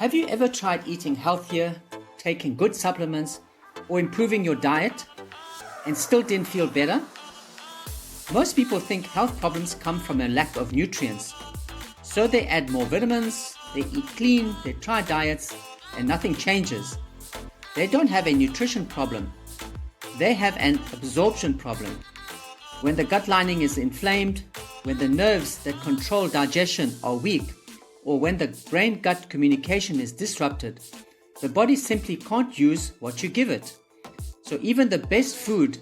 Have you ever tried eating healthier, taking good supplements, or improving your diet and still didn't feel better? Most people think health problems come from a lack of nutrients. So they add more vitamins, they eat clean, they try diets, and nothing changes. They don't have a nutrition problem. They have an absorption problem. When the gut lining is inflamed, when the nerves that control digestion are weak, or when the brain-gut communication is disrupted, the body simply can't use what you give it. So even the best food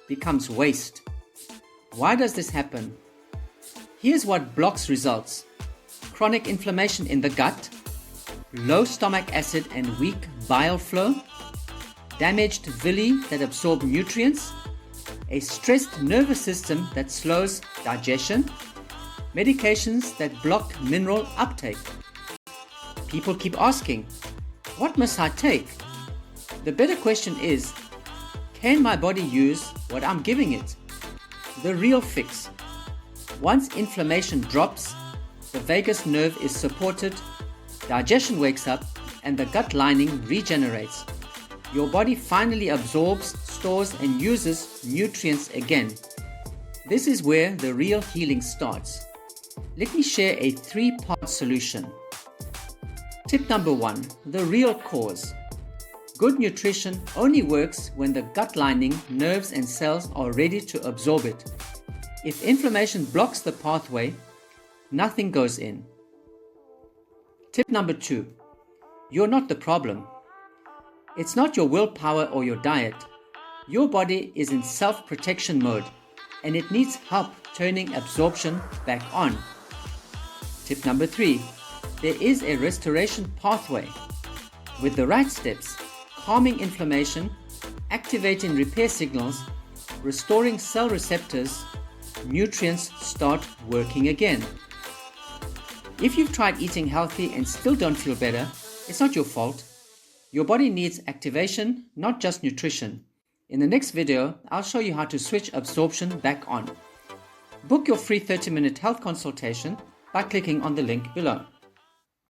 becomes waste. Why does this happen? Here's what blocks results: chronic inflammation in the gut, low stomach acid and weak bile flow, damaged villi that absorb nutrients, a stressed nervous system that slows digestion, medications that block mineral uptake. People keep asking, what must I take? The better question is, can my body use what I'm giving it? The real fix. Once inflammation drops, the vagus nerve is supported, digestion wakes up, and the gut lining regenerates. Your body finally absorbs, stores, and uses nutrients again. This is where the real healing starts. Let me share a 3-part solution. Tip number 1, the real cause. Good nutrition only works when the gut lining, nerves, and cells are ready to absorb it. If inflammation blocks the pathway, nothing goes in. Tip number 2, you're not the problem. It's not your willpower or your diet. Your body is in self-protection mode and it needs help turning absorption back on. Tip number 3, there is a restoration pathway. With the right steps, calming inflammation, activating repair signals, restoring cell receptors, nutrients start working again. If you've tried eating healthy and still don't feel better, it's not your fault. Your body needs activation, not just nutrition. In the next video, I'll show you how to switch absorption back on. Book your free 30-minute health consultation by clicking on the link below.